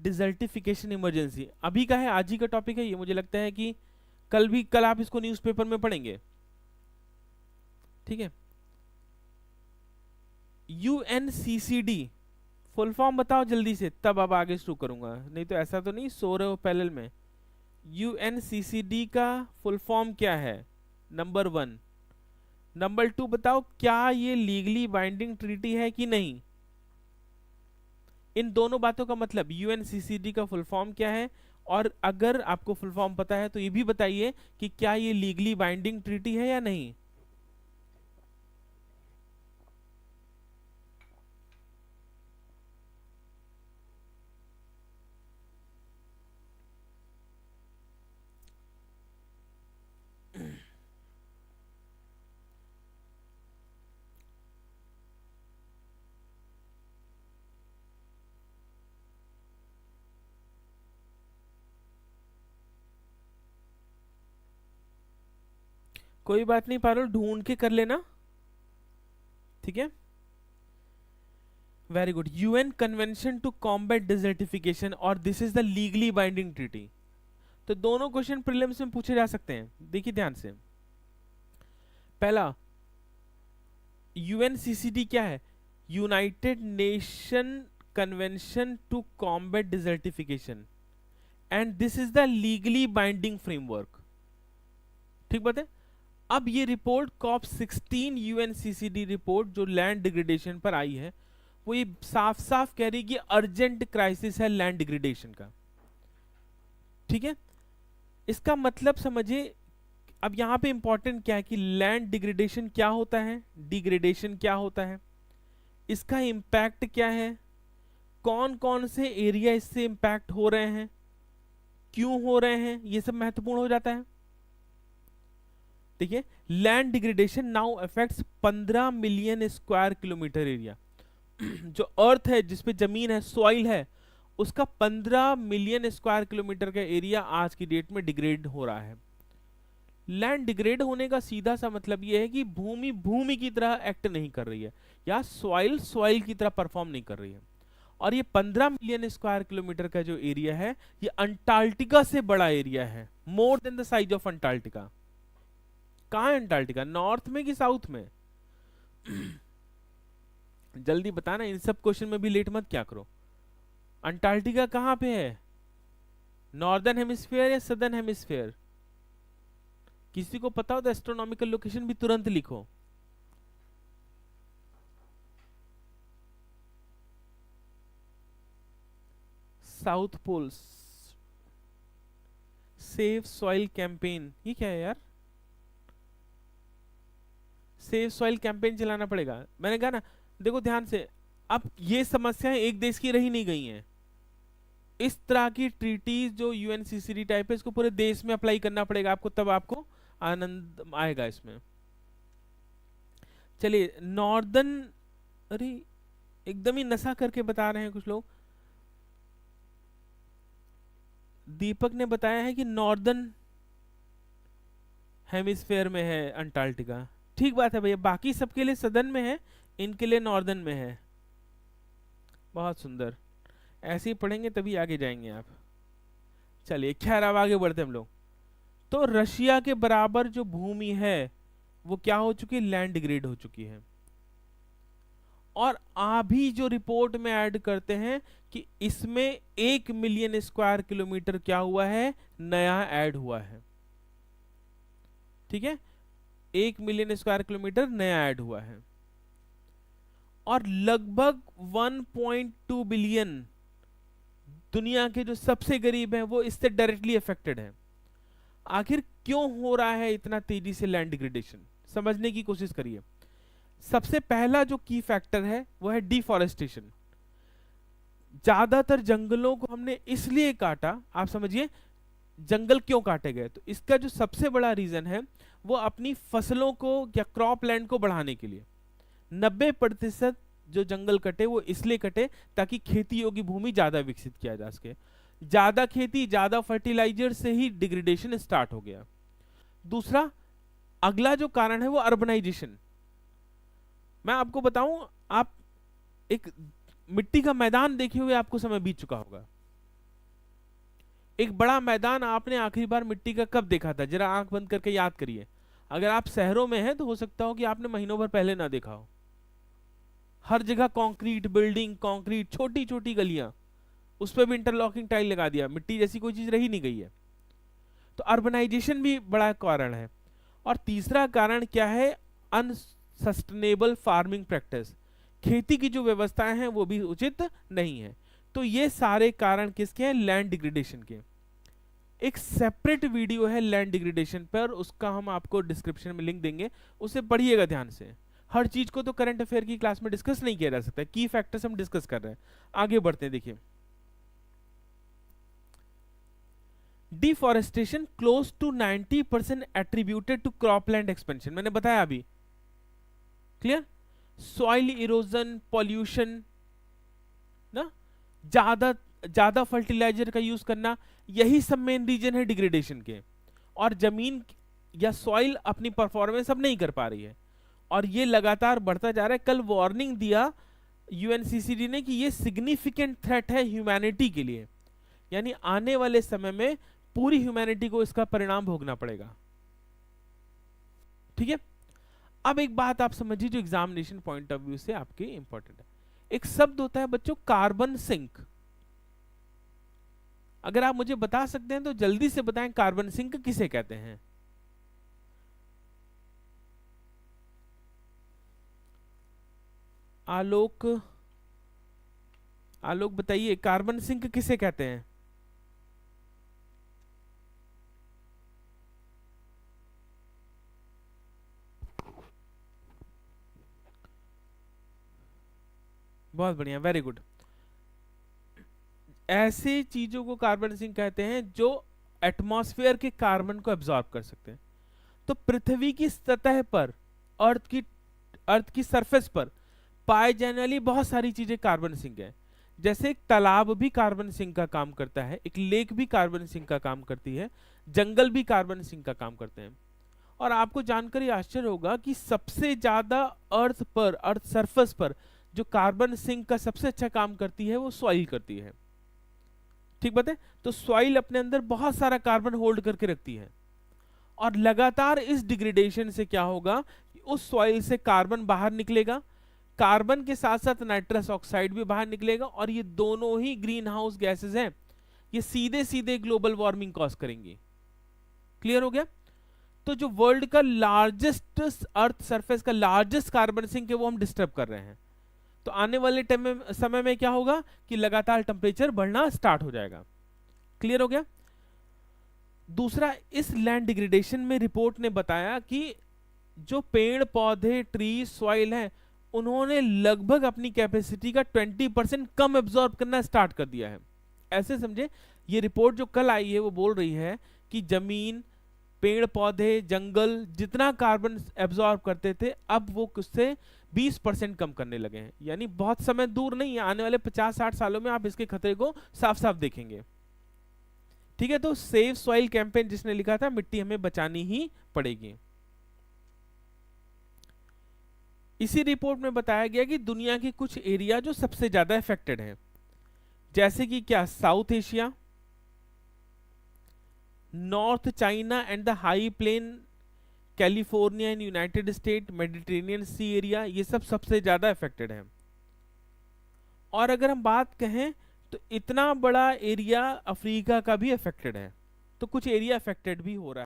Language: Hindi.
डिजर्टिफिकेशन इमरजेंसी अभी का है, आज ही का टॉपिक है ये। मुझे लगता है कि कल आप इसको न्यूज़पेपर में पढ़ेंगे, ठीक है। यूएनसीसीडी फुल फॉर्म बताओ जल्दी से, तब अब आगे शुरू करूंगा, नहीं तो ऐसा तो नहीं सो रहे हो पैनल में। यूएनसीसीडी का फुल फॉर्म क्या है, नंबर 1। नंबर 2 बताओ क्या ये लीगली बाइंडिंग ट्रीटी है कि नहीं। इन दोनों बातों का मतलब, यूएनसीसीडी का फुल फॉर्म क्या है, और अगर आपको फुल फॉर्म पता है तो ये भी बताइए कि क्या ये लीगली बाइंडिंग ट्रीटी है या नहीं। कोई बात नहीं पारुल, ढूंढ के कर लेना, ठीक है। Very good. UN convention to combat desertification, और this is the legally binding treaty. तो दोनों क्वेश्चन प्रीलिम्स में पूछे जा सकते हैं, देखिए ध्यान से। पहला, यूएनसीसीडी क्या है, United Nation Convention to combat Desertification, and this is the legally binding framework, ठीक बात है। अब ये रिपोर्ट कॉप 16 यूएनसीसीडी रिपोर्ट जो लैंड डिग्रेडेशन पर आई है, वो ये साफ साफ कह रही है कि अर्जेंट क्राइसिस है लैंड डिग्रेडेशन का, ठीक है। इसका मतलब समझिए, अब यहां पे इंपॉर्टेंट क्या है कि लैंड डिग्रेडेशन क्या होता है, डिग्रेडेशन क्या होता है, इसका इंपैक्ट क्या है, कौन कौन से एरिया इससे इंपैक्ट हो रहे हैं, क्यों हो रहे हैं, ये सब महत्वपूर्ण हो जाता है। देखिए, land degradation now affects 15 million square kilometre area. जो अर्थ है, जिसपे जमीन है, सॉइल है, उसका 15 मिलियन स्क्वायर किलोमीटर का एरिया आज की डेट में डिग्रेड हो रहा है। लैंड डिग्रेड होने का सीधा सा मतलब यह है कि भूमि भूमि की तरह एक्ट नहीं कर रही है, या सॉइल सॉइल की तरह परफॉर्म नहीं कर रही है। और ये 15 मिलियन स्क्वायर किलोमीटर का जो एरिया है, ये अंटार्कटिका से बड़ा एरिया है, more than the size of Antarctica. कहाँ है अंटार्कटिका, नॉर्थ में कि साउथ में? जल्दी बताना, इन सब क्वेश्चन में भी लेट मत क्या करो। अंटार्कटिका कहाँ पे है, नॉर्दर्न हेमिस्फीयर या सदर्न हेमिस्फीयर? किसी को पता हो तो एस्ट्रोनॉमिकल लोकेशन भी तुरंत लिखो। South Pole safe soil campaign, ये क्या है यार? सेफ सॉइल कैंपेन चलाना पड़ेगा, मैंने कहा ना। देखो ध्यान से, अब ये समस्याएं एक देश की रही नहीं गई हैं। इस तरह की ट्रीटीज जो यूएनसीसीडी टाइप है, इसको पूरे देश में अप्लाई करना पड़ेगा आपको, तब आपको आनंद आएगा इसमें। चलिए नॉर्दर्न, अरे एकदम ही नशा करके बता रहे हैं कुछ लोग। दीपक ने बताया है कि नॉर्दर्न हेमिस्फेयर में है अंटार्कटिका, ठीक बात है भैया, बाकी सबके लिए सदर्न में है, इनके लिए नॉर्दर्न में है। बहुत सुंदर, ऐसे ही पढ़ेंगे तभी आगे जाएंगे आप। चलिए खैर, अब आगे बढ़ते हम लोग। तो रशिया के बराबर जो भूमि है वो क्या हो चुकी है, लैंड डिग्रेड हो चुकी है। और अभी जो रिपोर्ट में ऐड करते हैं कि इसमें 1 मिलियन स्क्वायर किलोमीटर क्या हुआ है, नया ऐड हुआ है, ठीक है। 1 मिलियन स्क्वायर किलोमीटर नया ऐड हुआ है, और लगभग 1.2 बिलियन दुनिया के जो सबसे गरीब हैं वो इससे डायरेक्टली अफेक्टेड हैं। आखिर क्यों हो रहा है इतना तेजी से लैंड डिग्रेडेशन, समझने की कोशिश करिए। सबसे पहला जो की फैक्टर है वो है डिफॉरेस्टेशन। ज्यादातर जंगलों को हमने इसलिए काटा, आप समझिए जंगल क्यों काटे गए, तो इसका जो सबसे बड़ा रीजन है वो अपनी फसलों को या क्रॉप लैंड को बढ़ाने के लिए। 90% जो जंगल कटे वो इसलिए कटे ताकि खेती योग्य भूमि ज्यादा विकसित किया जा सके। ज्यादा खेती, ज्यादा फर्टिलाइजर से ही डिग्रेडेशन स्टार्ट हो गया। दूसरा, अगला जो कारण है वो अर्बनाइजेशन। मैं आपको बताऊं, आप एक मिट्टी का मैदान देखे हुए आपको समय बीत चुका होगा, एक बड़ा मैदान आपने आखिरी बार मिट्टी का कब देखा था? जरा आंख बंद करके याद करिए। अगर आप शहरों में हैं तो हो सकता हो कि आपने महीनों भर पहले ना देखा हो। हर जगह कंक्रीट बिल्डिंग, कंक्रीट, छोटी छोटी गलियां, उस पर भी इंटरलॉकिंग टाइल लगा दिया, मिट्टी जैसी कोई चीज रही नहीं गई है। तो अर्बनाइजेशन भी बड़ा कारण है। और तीसरा कारण क्या है? अनसस्टेनेबल फार्मिंग प्रैक्टिस, खेती की जो व्यवस्थाएं हैं वो भी उचित नहीं है। तो ये सारे कारण किसके हैं? लैंड डिग्रेडेशन के। एक सेपरेट वीडियो है लैंड डिग्रेडेशन पर, उसका हम आपको डिस्क्रिप्शन में लिंक देंगे, उसे पढ़िएगा ध्यान से। हर चीज को तो करंट अफेयर की क्लास में डिस्कस नहीं किया जा सकता, की फैक्टर्स हम डिस्कस कर रहे हैं। आगे बढ़ते हैं, देखिए। Deforestation close to 90% attributed to cropland expansion, मैंने बताया अभी, क्लियर। सॉइल इरोजन, पॉल्यूशन ना, ज्यादा फर्टिलाइजर का यूज करना, यही सब मेन रीजन है डिग्रेडेशन के। और जमीन या सॉइल अपनी परफॉर्मेंस अब नहीं कर पा रही है, और ये लगातार बढ़ता जा रहा है। कल वार्निंग दिया यूएनसीसीडी ने कि ये सिग्निफिकेंट थ्रेट है ह्यूमैनिटी के लिए, यानी आने वाले समय में पूरी ह्यूमैनिटी को इसका परिणाम भोगना पड़ेगा। ठीक है। अब एक बात आप समझिए जो एग्जामिनेशन पॉइंट ऑफ व्यू से आपके इंपॉर्टेंट है। एक शब्द होता है बच्चों कार्बन सिंक। अगर आप मुझे बता सकते हैं तो जल्दी से बताएं, कार्बन सिंक किसे कहते हैं? आलोक, आलोक बताइए, कार्बन सिंक किसे कहते हैं? बहुत बढ़िया, वेरी गुड। ऐसे चीजों को कार्बन सिंक कहते हैं जो एटमॉस्फेयर के कार्बन को एब्जॉर्ब कर सकते हैं। तो पृथ्वी की सतह पर, अर्थ की सरफेस पर पाए जाने वाली बहुत सारी चीजें कार्बन सिंक है। जैसे एक तालाब भी कार्बन सिंक का काम करता है, एक लेक भी कार्बन सिंक का काम करती है, जंगल भी कार्बन सिंक का काम करते हैं। और आपको जानकर ये आश्चर्य होगा कि सबसे ज्यादा अर्थ पर, अर्थ सरफेस पर जो कार्बन सिंक का सबसे अच्छा काम करती है वो सॉइल करती है। ठीक बात है। तो सॉइल अपने अंदर बहुत सारा कार्बन होल्ड करके रखती है, और लगातार इस डिग्रेडेशन से क्या होगा कि उस सॉइल से कार्बन बाहर निकलेगा, कार्बन के साथ साथ नाइट्रस ऑक्साइड भी बाहर निकलेगा, और ये दोनों ही ग्रीन हाउस गैसेज हैं, ये सीधे सीधे ग्लोबल वार्मिंग कॉज करेंगी। क्लियर हो गया? तो जो वर्ल्ड का लार्जेस्ट, अर्थ सरफेस का लार्जेस्ट कार्बन सिंक है वो हम डिस्टर्ब कर रहे हैं। तो आने वाले समय में क्या होगा कि लगातार टेम्परेचर बढ़ना स्टार्ट हो जाएगा। क्लियर हो गया? दूसरा, इस लैंड डिग्रेडेशन में रिपोर्ट ने बताया कि जो पेड़ पौधे, ट्री, सॉइल है, उन्होंने लगभग अपनी कैपेसिटी का 20% कम एब्जॉर्ब करना स्टार्ट कर दिया है। ऐसे समझे, ये रिपोर्ट जो कल आई है वो बोल रही है कि जमीन, पेड़ पौधे, जंगल जितना कार्बन एब्जॉर्ब करते थे अब वो उससे 20% कम करने लगे हैं। यानी बहुत समय दूर नहीं है, आने वाले 50-60 सालों में आप इसके खतरे को साफ साफ देखेंगे। ठीक है। तो सेव सॉइल कैंपेन जिसने लिखा था, मिट्टी हमें बचानी ही पड़ेगी। इसी रिपोर्ट में बताया गया कि दुनिया के कुछ एरिया जो सबसे ज्यादा इफेक्टेड हैं, जैसे कि क्या, South Asia, North China and the high plain, California and United State, Mediterranean sea area, ये सब सबसे ज्यादा इफेक्टेड है। और अगर हम बात कहें तो इतना बड़ा एरिया अफ्रीका का भी अफेक्टेड है, तो कुछ एरिया अफेक्टेड भी हो रहा है।